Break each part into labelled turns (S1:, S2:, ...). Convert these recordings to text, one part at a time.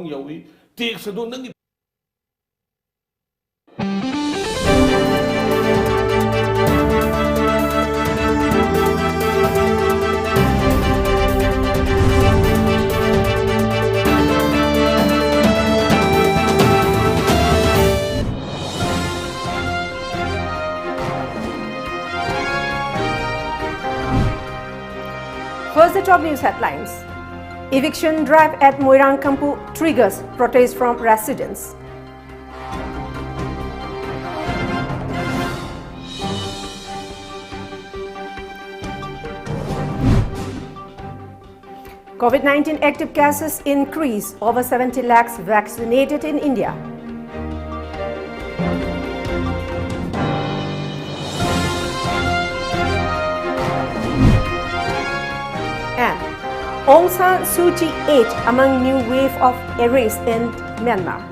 S1: Yawi, takes a don't.
S2: First, the top news headlines. Eviction drive at Moirang Kampu triggers protest from residents. COVID-19 active cases increase, over 70 lakhs vaccinated in India. And Aung San Suu Kyi 8 among new wave of arrests in Myanmar.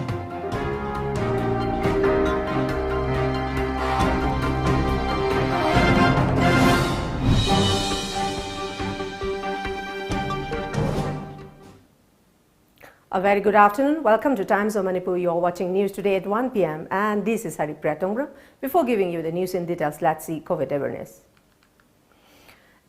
S2: A very good afternoon. Welcome to Times of Manipur. You are watching news today at 1 p.m. and this is HARIPRIYA TONGBRAM. Before giving you the news in details, let's see COVID awareness.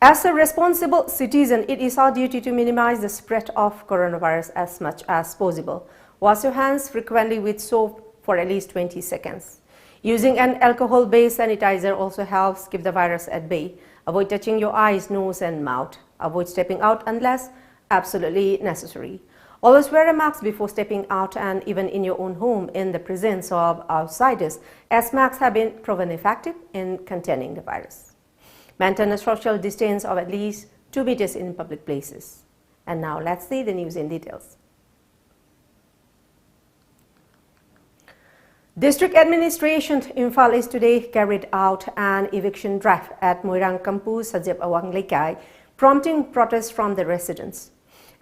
S2: As a responsible citizen, it is our duty to minimize the spread of coronavirus as much as possible. Wash your hands frequently with soap for at least 20 seconds. Using an alcohol-based sanitizer also helps keep the virus at bay. Avoid touching your eyes, nose and mouth. Avoid stepping out unless absolutely necessary. Always wear a mask before stepping out and even in your own home in the presence of outsiders, as masks have been proven effective in containing the virus. Maintain a social distance of at least 2 meters in public places. And now let's see the news in details. District Administration Imphal East today carried out an eviction drive at Moirang Kampu Sajep Awang Lekai, prompting protests from the residents.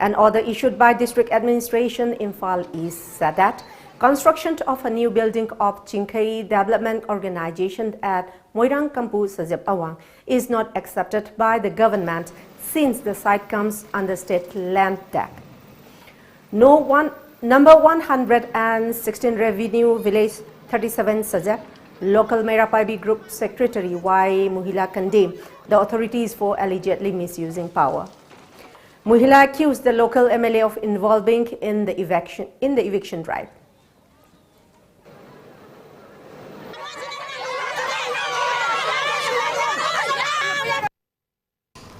S2: An order issued by District Administration Imphal East said that construction of a new building of Chinkai Development Organization at Moirang Kampu Sajep Awang is not accepted by the government since the site comes under state land tag. Number 116 Revenue Village 37 Sajep, local Merapaibi Group Secretary Y. Muhila condemned the authorities for allegedly misusing power. Muhila accused the local MLA of involving in the eviction drive.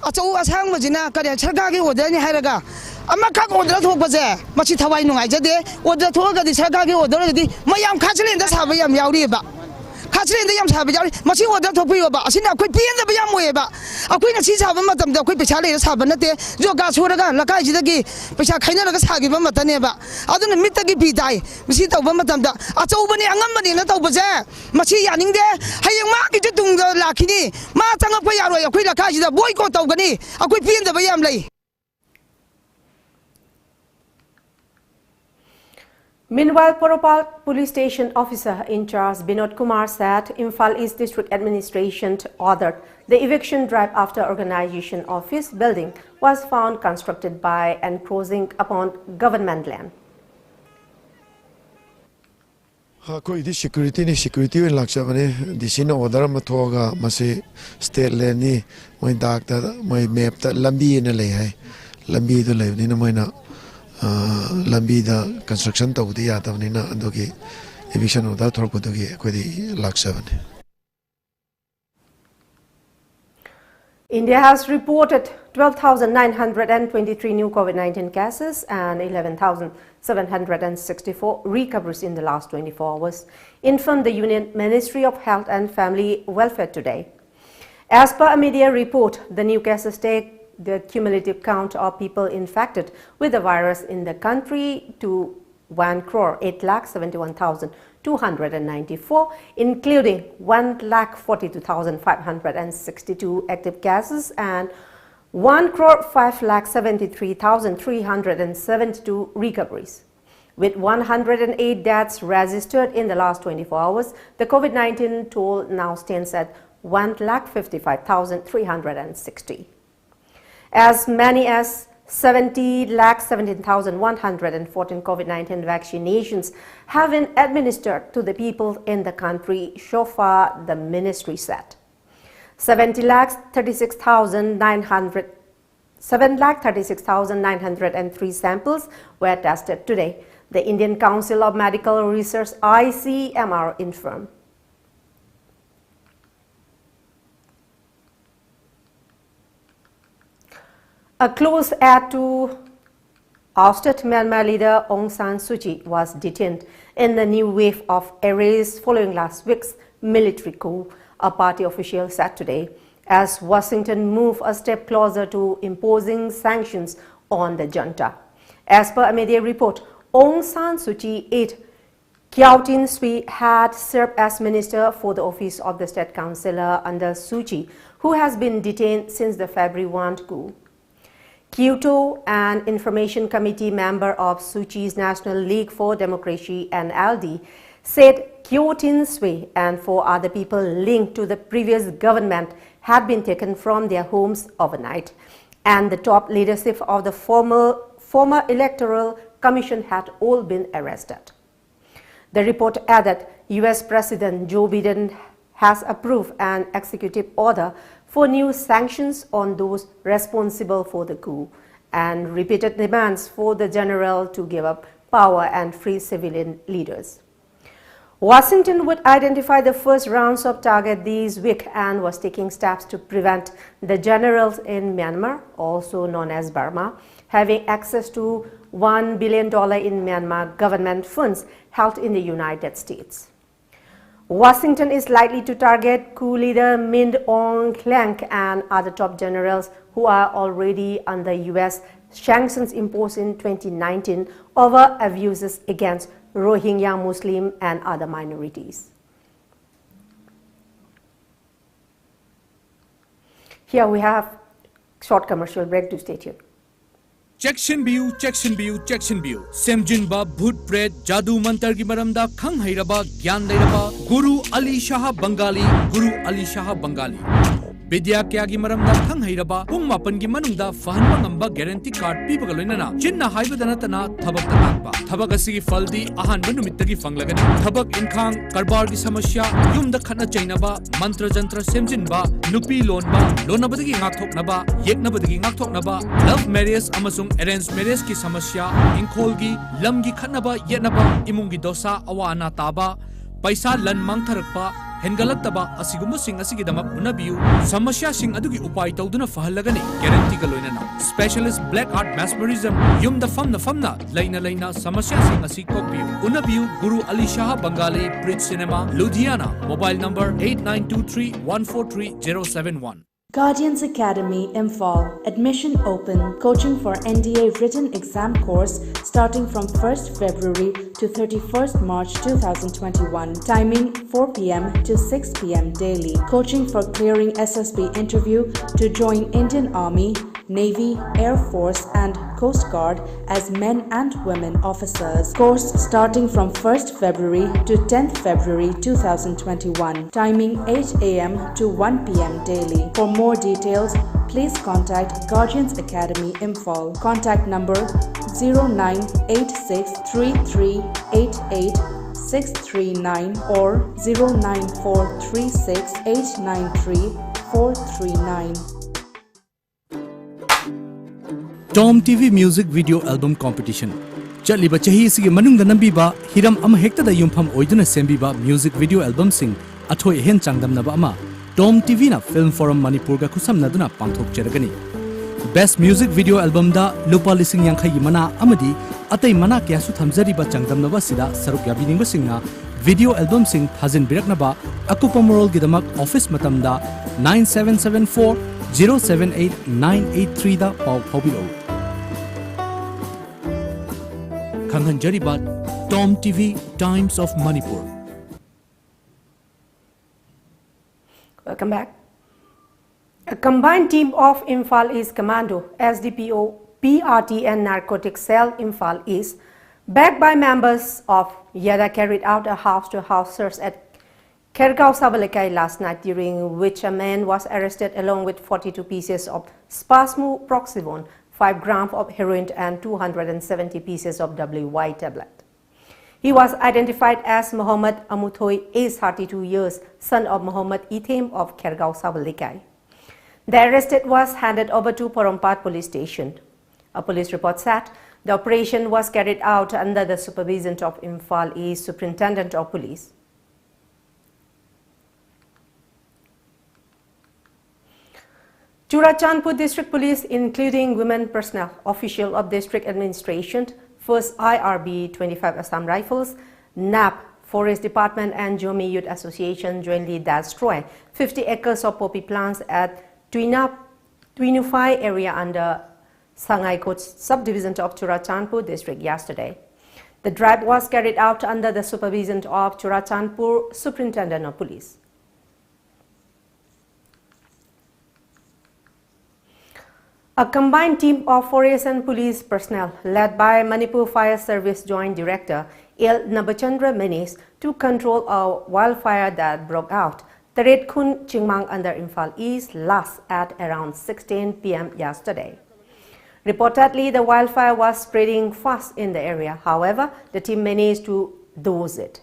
S3: Achau asang majina kare sarkar gi order ni hairaga amma khak order thok baje machi thawai nungai jade order thoga di sarkar gi order di mayam khachlen da saba yam yauri ba khachlen da yam saba yauri machi order thok pi ba asina khoi pien da yam moe ba akoi na chi saba matam da khoi pecha le saba na te jo ga suraga lakai ji da gi pecha khaina la ga sa gi ba matane ba aduna mit da gi bi dai misi taw ba matam da achau bani angam bani na taw baje machi yaning de hayang ma gi ju tung da lakhini ma chang pa yaroi akoi lakai ji da boycott taw gani akoi pien da ba yam lai.
S2: Meanwhile, Poropal Police Station Officer in charge Binod Kumar said Imphal East District Administration ordered the eviction drive after organization office building was found constructed by encroaching upon government land.
S4: Security in Lakshmani, the Sino order Matoga, Masi, state land, my doctor, my map that Lambi in a lay, Lambi the live in a minor. Lambi the construction to the Yatamina and Dogi eviction of that Torpodogi, Quidi Lak 7.
S2: India has reported 12,923 new COVID-19 cases and 11,764 recoveries in the last 24 hours, informed the Union Ministry of Health and Family Welfare today. As per a media report, the new cases take the cumulative count of people infected with the virus in the country to 1,871,294, including 1,42,562 active cases and 1,573,372 recoveries. With 108 deaths registered in the last 24 hours, the COVID-19 toll now stands at 1,55,360. As many as 70,17,114 COVID-19 vaccinations have been administered to the people in the country so far, the ministry said. 7,36,903 samples were tested today, the Indian Council of Medical Research ICMR informed. A close aide to ousted Myanmar leader Aung San Suu Kyi was detained in the new wave of arrests following last week's military coup, a party official said today, as Washington moved a step closer to imposing sanctions on the junta. As per a media report, Aung San Suu Kyi aide Kyaw Tin Sui had served as minister for the office of the state councillor under Suu Kyi, who has been detained since the February 1 coup. Kyoto, an information committee member of Suu Kyi's National League for Democracy (NLD), said Kyaw Tin Sui and 4 other people linked to the previous government had been taken from their homes overnight, and the top leadership of the former Electoral Commission had all been arrested. The report added US President Joe Biden has approved an executive order for new sanctions on those responsible for the coup and repeated demands for the general to give up power and free civilian leaders. Washington would identify the first rounds of targets this week and was taking steps to prevent the generals in Myanmar, also known as Burma, having access to $1 billion in Myanmar government funds held in the United States. Washington is likely to target coup leader Min Aung Hlaing and other top generals who are already under US sanctions imposed in 2019 over abuses against Rohingya Muslim and other minorities. Here we have short commercial break to stay tuned.
S5: Chection view, chection view, chection view. Semjinba bhut pret jadu mantar ki maramda khang hairaba gyan leiraba Guru Ali Shah Bengali, Guru Ali Shah Bengali. Vidya kya ki maramda khang hairaba pung mapan ki manungda fahanba ngamba guarantee card pibaga loinana chinna haibadana tana thabak takpa thabak asi ki faldi ahanba numitta ki fanglagani thabak inkhang karbar ki samasya yumda khatna chainaba mantra jantra semjinba nupi lonba lonabadagi ngakthoknaba yeknabadagi ngakthoknaba love marriage amasung arranged marriage ki samasya ingkholgi lamgi khatnaba yetnaba imungi dosa awana taba paisa lan mangtharakpa hengalakaba asiguma sing asigidamak unabiu samasya sing adugi upai tawduna fahalagani guarantee ka loinana specialist black art mesmerism yumda famna laina samasya sing asi kokbiu unabiu Guru Ali Shah Bengali Bridge Cinema Ludhiana mobile number 8923143071.
S6: Guardians Academy Imphal. Admission open. Coaching for NDA written exam course starting from 1st February to 31st March 2021. Timing 4 p.m. to 6 p.m. daily. Coaching for clearing SSB interview to join Indian Army, Navy, Air Force and Coast Guard as men and women officers. Course starting from 1st February to 10th February 2021. Timing 8 a.m. to 1 p.m. daily. For more details, please contact Guardians Academy Imphal. Contact number 098633888639 or 09436893439.
S5: TOMTV Music Video Album Competition. Chaliba chahi sigi manungda nambiba hiram ama hekta da yumpham oiduna sembiba music video album sing athoi hen changdamnaba ama TOMTV na Film Forum Manipur ga khusamnaduna pangthok cheragani. Best Music Video Album da lupa lising yankhai mana amadi atai mana kya su thamjariba changdamnaba sida saruk yabiningba singna video album sing thajin biraknaba akupa moral gidamak office matamda 9774 078983 da paw phobilo. Kanghanjariba TOMTV Times of Manipur.
S2: Welcome back. A combined team of Imphal East Commando, SDPO, PRT and Narcotics Cell Imphal East, backed by members of YADA, carried out a house-to-house search at Khergaon Sabalekai last night, during which a man was arrested along with 42 pieces of Spasmo Proxivon 5 grams of heroin and 270 pieces of WY tablet. He was identified as Muhammad Amuthoi, aged 32 years, son of Muhammad Ithem of Khergaon Sabalikai. The arrested was handed over to Porompat police station. A police report said the operation was carried out under the supervision of Imphal East Superintendent of Police. Churachandpur District Police, including women personnel, official of district administration, 1st IRB 25 Assam Rifles, NAP, Forest Department and Jomi Youth Association jointly destroyed 50 acres of poppy plants at Tuinufai area under Sangaikot subdivision of Churachandpur district yesterday. The drive was carried out under the supervision of Churachandpur Superintendent of Police. A combined team of forest and police personnel led by Manipur Fire Service Joint Director L. Nabachandra Menis to control a wildfire that broke out Taret Khun Chingmang under Imphal East last at around 16 p.m. yesterday. Reportedly, the wildfire was spreading fast in the area. However, the team managed to douse it.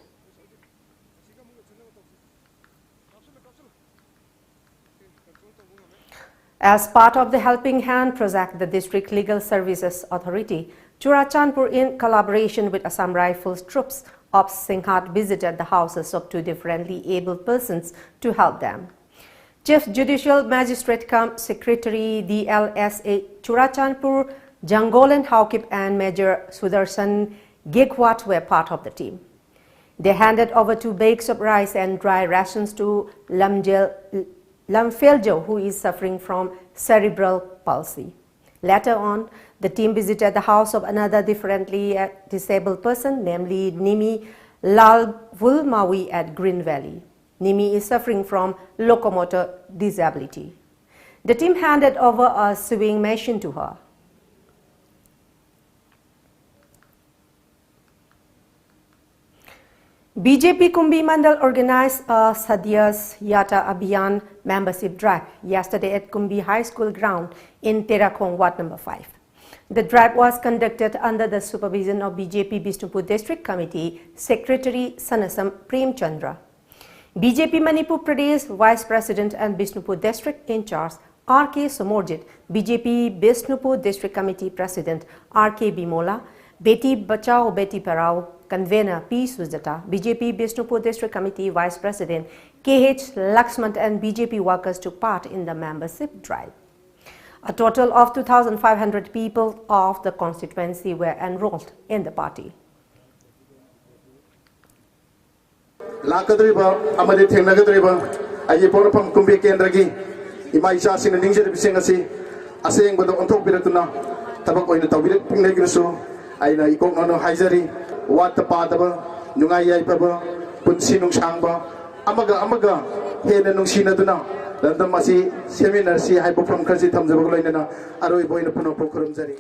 S2: As part of the Helping Hand project, the District Legal Services Authority, Churachandpur, in collaboration with Assam Rifles troops of Singhat, visited the houses of 2 differently abled persons to help them. Chief Judicial Magistrate cum Secretary DLSA Churachandpur, Jangolan Haukip and Major Sudarshan Gekwat were part of the team. They handed over 2 bags of rice and dry rations to Lamfeljo, who is suffering from cerebral palsy. Later on, the team visited the house of another differently disabled person, namely Nimi Lalvulmawi at Green Valley. Nimi is suffering from locomotor disability. The team handed over a sewing machine to her. BJP Kumbi Mandal organized a Sadyas Yata Abhiyan membership drive yesterday at Kumbi High School ground in Terakhong, Ward number 5. The drive was conducted under the supervision of BJP Bishnupur District Committee Secretary Sanasam Prem Chandra. BJP Manipur Pradesh Vice President and Bishnupur District in charge R.K. Somorjit, BJP Bishnupur District Committee President R.K. Bimola, Beti Bachao Beti Parao Convener P. Sujata, BJP Bishnupur District Committee Vice President K.H. Laxmant and BJP workers took part in the membership drive. A total of 2,500 people of the constituency were enrolled in the party.
S7: Lakadriba, Amadi Tennagadriba, Ayapon Kumbi Kendragi, Imaisha Sin and Ninja Singasi, a saying with the Ontok Piratuna, Tabako in the Tabi Pinagrusu, I like Kono Hazari, Wat the Padaba, Nungaya Paba, Punsinung Shangba, Amaga, Hena Nungshina, Landamasi, Seminar, see Hypo from Kasi Tamzabulina, Aroi Boy in Puno Prokuramzari.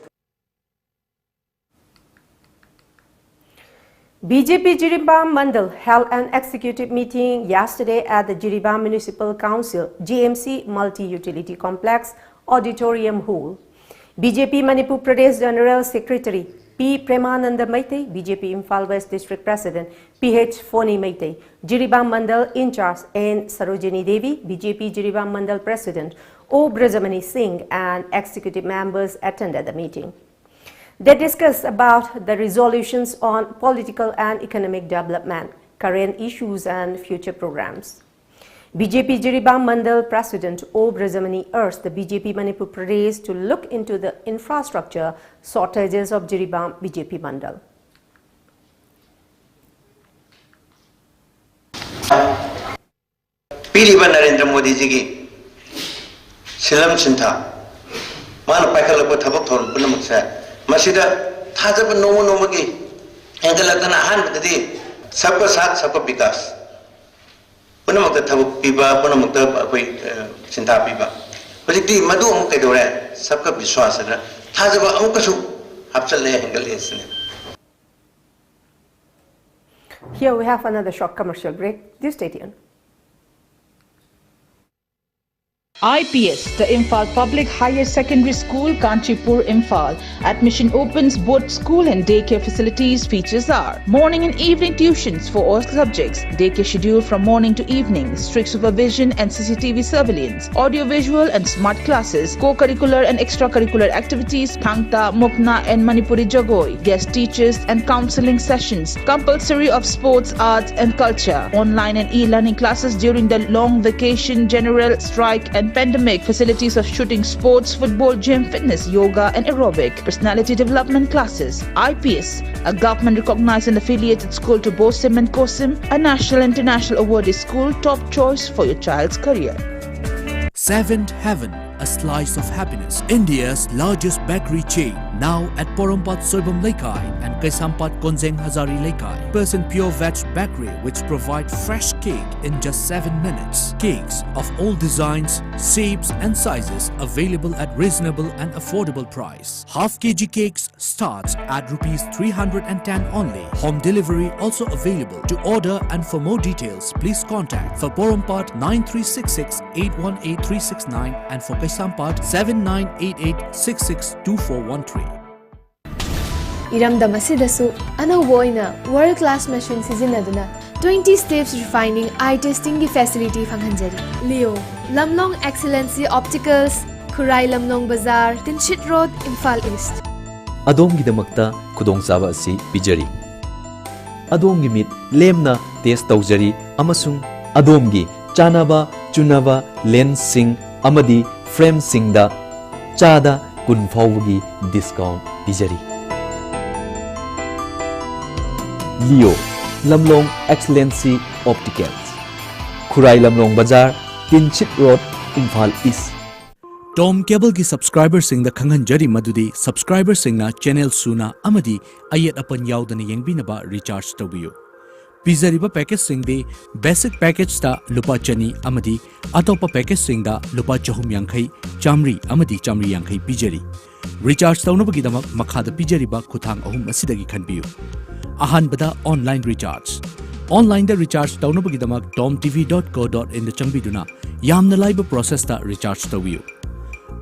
S2: BJP Jiribam Mandal held an executive meeting yesterday at the Jiribam Municipal Council GMC Multi-Utility Complex Auditorium Hall. BJP Manipur Pradesh General Secretary P. Premananda Maitei, BJP Imphal West District President P.H. Foni Maitei, Jiribam Mandal in charge N. Sarojini Devi, BJP Jiribam Mandal President O. Brajamani Singh and executive members attended the meeting. They discussed about the resolutions on political and economic development, current issues and future programs. BJP Jiribam Mandal President O. Brajamani urged the BJP Manipur Pradesh to look into the infrastructure shortages of Jiribam BJP Mandal.
S8: Piriba Narendra Modi ji Silam Sinta Mana Pakala Tabak Thor Punamaksa Masida Tazab no Nomagi Angelatan Han the day Sabka Sat Sabka Pikas Punamak Tabuk Piba Punamak Sinta Piba. But it did Madu Mukadore Sabka Biswasana Tazaba Okasu Absolutely Hengalian.
S2: Here we have another short commercial break. Do stay tuned.
S9: IPS, the Imphal Public Higher Secondary School, Kanchipur, Imphal. Admission opens. Both school and daycare facilities. Features are morning and evening tuitions for all subjects, daycare schedule from morning to evening, strict supervision and CCTV surveillance, audio-visual and smart classes, co-curricular and extracurricular activities, Thangta, Mukna and Manipuri Jagoi, guest teachers and counseling sessions, compulsory of sports, arts and culture, online and e-learning classes during the long vacation, general strike and pandemic, facilities of shooting sports, football, gym, fitness, yoga and aerobic, personality development classes. IPS, a government recognized and affiliated school to BOSIM and COSIM, a national and international awarded school, top choice for your child's career.
S5: Seventh Heaven, a slice of happiness. India's largest bakery chain, now at Porompat Soibam Laikai and Kaisampat Konzeng Hazari Laikai. Percent pure veg bakery which provide fresh cake in just 7 minutes. Cakes of all designs, shapes and sizes available at reasonable and affordable price. Half kg cakes starts at rupees 310 only. Home delivery also available. To order and for more details, please contact for Porompat 9366 818 369 and for Kaisampat 7988 662413.
S10: Iramdam asidasu anauba oina world class machine sizinaduna 20 steps refining eye testing gi facility phanghanjari. Leo Lamlong Excellency Opticals, Khurai Lamlong Bazaar, Tinshit Road, Imphal East.
S11: Adomgidamakta khudongchaba asi pijari. Adomgi mit lemna test tawjari amasung adomgi chanaba chunaba lens sing amadi frame singda chada kun fawgi discount pijari. Leo Lamlong Excellency Opticals, Khurai Lamlong Bazaar, Tinchit Road, Imphal East.
S5: Tom Cable ki subscriber sing da khanghanjari madudi subscriber sing na channel suna amadi ayat apan yaudana yengbinaba recharge tawbiyu. Pizariba package sing de basic package ta lupa chani amadi atopa package sing da lupa chahum yankhai chamri amadi chamri yankhai pijari. Recharge tawnabagi damak makhada pijariba khuthang ahum asidagi khanbiyu. Ahanbada online recharge. Online da recharge tawnabagi damak tomtv.co.in da changbiduna yamna laiba process ta recharge tawiyu.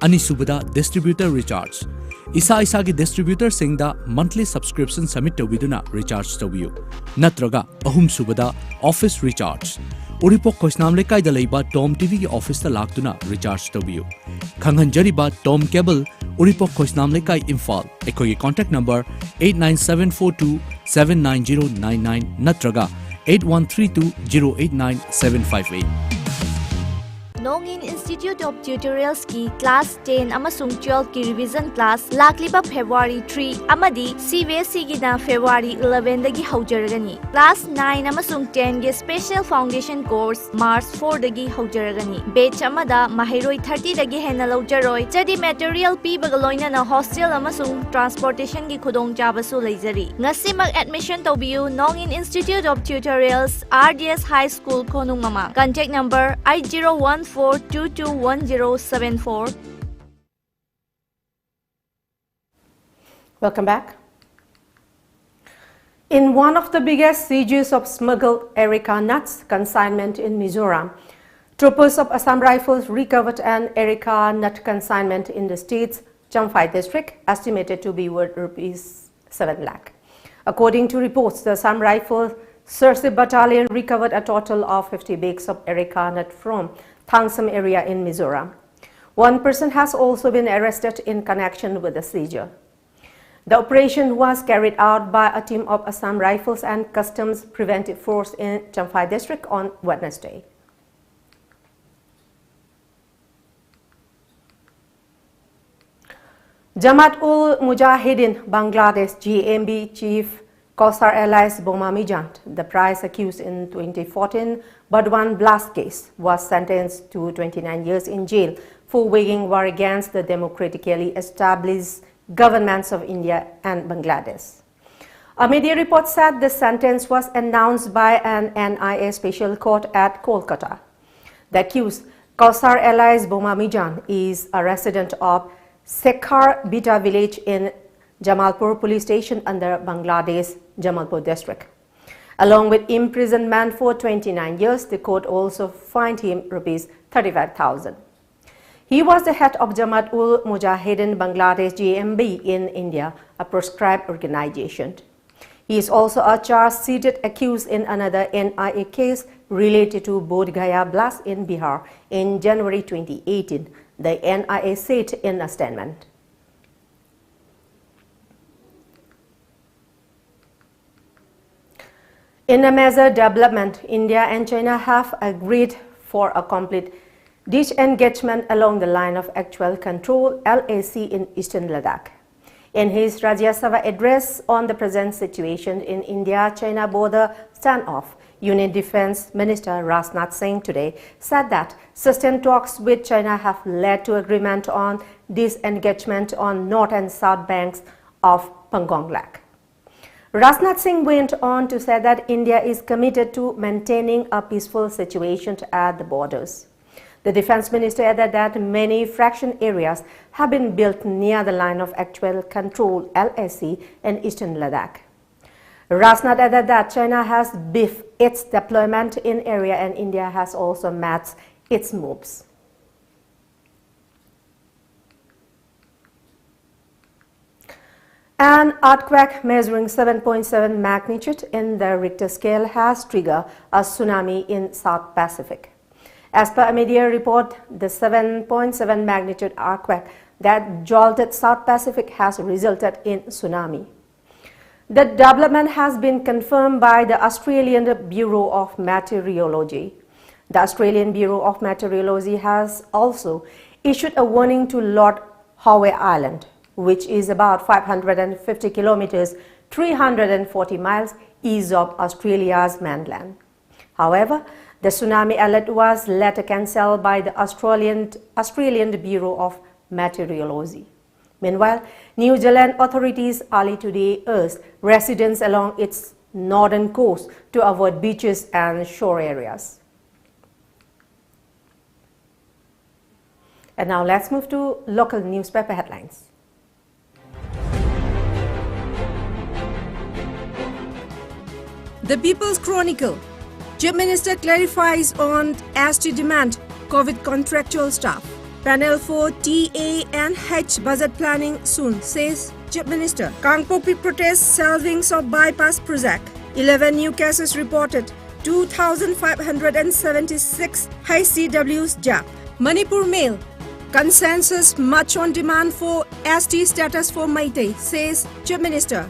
S5: Anisubada distributor recharge. Isa gi distributor sing da monthly subscription submit tawiduna recharge tawiyu. Natraga ahum subada office recharge. Uripok Kosnam Lekai da leiba Tom TV ki office ta laktuna recharge tawiyu. Khanghanjariba Tom Cable Uripok Kosnam Lekai Imphal. Ekoi contact number 89742 79099 Natraga 8132 089758.
S12: Nongin Institute of Tutorials ki class 10 amasung 12 ki revision class lakliba February 3 amadi CBSE gi na February 11 dagi haujaragani. Class 9 amasung 10 gi special foundation course March 4 dagi haujaragani. Batch amada mahiroi 30 dagi hena laujaroi. Jadi material pi bagaloina na hostel amasung transportation gi khudong chabasu leizari. Ngasimag admission tawbiyu Nongin Institute of Tutorials RDS High School Konung Mama. Contact number 8014221074.
S2: Welcome back. In one of the biggest sieges of smuggled Erica nuts consignment in Mizoram, troopers of Assam Rifles recovered an Erica nut consignment in the state's Champhai district, estimated to be worth rupees 7 lakh. According to reports, the Assam Rifles Search Battalion recovered a total of 50 bags of Erica nut from Thangsam area in Mizoram. One person has also been arrested in connection with the seizure. The operation was carried out by a team of Assam Rifles and Customs Preventive Force in Champhai district on Wednesday. Jamaat-ul-Mujahideen Bangladesh GMB chief Kausar Elias Bomamijant, the prize accused in 2014 Badwan blast case, was sentenced to 29 years in jail for waging war against the democratically established governments of India and Bangladesh. A media report said the sentence was announced by an NIA special court at Kolkata. The accused, Kausar Elias Bomamijant, is a resident of Sekhar Bita village in Jamalpur police station under Bangladesh, Jamalpur district. Along with imprisonment for 29 years, the court also fined him rupees 35,000. He was the head of Jamaat-ul-Mujahideen Bangladesh JMB in India, a proscribed organization. He is also a charge-sheeted accused in another NIA case related to Bodh Gaya blast in Bihar in January 2018, the NIA said in a statement. In a major development, India and China have agreed for a complete disengagement along the line of actual control (LAC) in eastern Ladakh. In his Rajya Sabha address on the present situation in India-China border standoff, Union Defence Minister Rajnath Singh today said that sustained talks with China have led to agreement on disengagement on north and south banks of Pangong Lake. Rajnath Singh went on to say that India is committed to maintaining a peaceful situation at the borders. The Defence Minister added that many fraction areas have been built near the line of actual control (LAC) in eastern Ladakh. Rajnath added that China has beefed its deployment in area and India has also matched its moves. An earthquake measuring 7.7 magnitude in the Richter scale has triggered a tsunami in South Pacific. As per a media report, the 7.7 magnitude earthquake that jolted South Pacific has resulted in tsunami. The development has been confirmed by the Australian Bureau of Meteorology. The Australian Bureau of Meteorology has also issued a warning to Lord Howe Island, which is about 550 kilometers, 340 miles east of Australia's mainland. However, the tsunami alert was later cancelled by the Australian Bureau of Meteorology. Meanwhile, New Zealand authorities early today urged residents along its northern coast to avoid beaches and shore areas. And now let's move to local newspaper headlines.
S13: The People's Chronicle. Chief Minister clarifies on ST demand COVID contractual staff. Panel for TANH budget planning soon, says Chief Minister. Kangpopi protests salvings of bypass project. 11 new cases reported. 2,576 high CWs jab. Manipur Mail. Consensus much on demand for ST status for Meitei, says Chief Minister.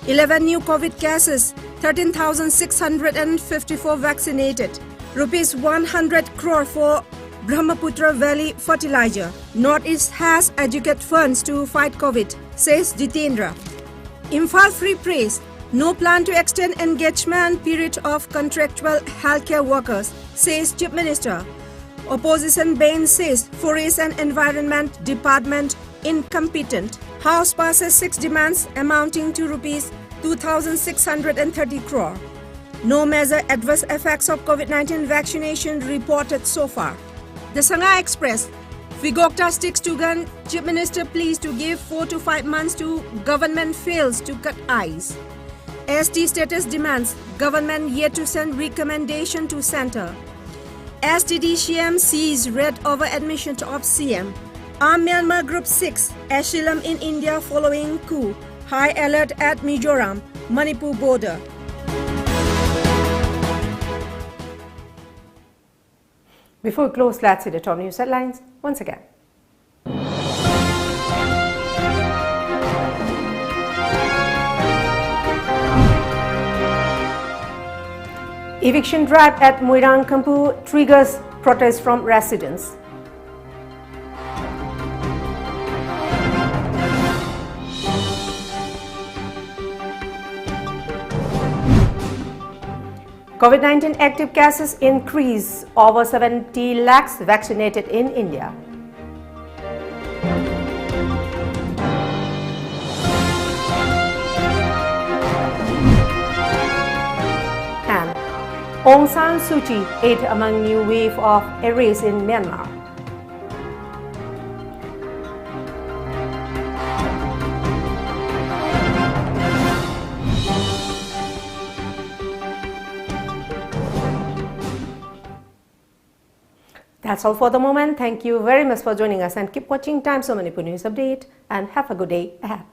S13: 11 new COVID cases, 13,654 vaccinated. Rupees 100 crore for Brahmaputra Valley fertilizer. Northeast has adequate funds to fight COVID, says Jitendra. Imphal Free Press. No plan to extend engagement period of contractual healthcare workers, says Chief Minister. Opposition bans says Forest and Environment Department incompetent. House passes 6 demands amounting to rupees 2,630 crore. No major adverse effects of COVID-19 vaccination reported so far. The Sangha Express. Vigokta sticks to gun. Chief Minister pleased to give 4 to 5 months to government fails to cut ice. ST status demands. Government yet to send recommendation to center. STDCM sees red over admission of CM. Armed Myanmar Group 6, asylum in India following coup. High alert at Mizoram, Manipur border.
S2: Before we close, let's see the top news headlines once again. Eviction drive at Moirang Kampu triggers protest from residents. COVID-19 active cases increase, over 70 lakhs vaccinated in India. And Aung San Suu Kyi aid among new wave of arrests in Myanmar. That's all for the moment. Thank you very much for joining us and keep watching Times of Manipur News Update and have a good day ahead.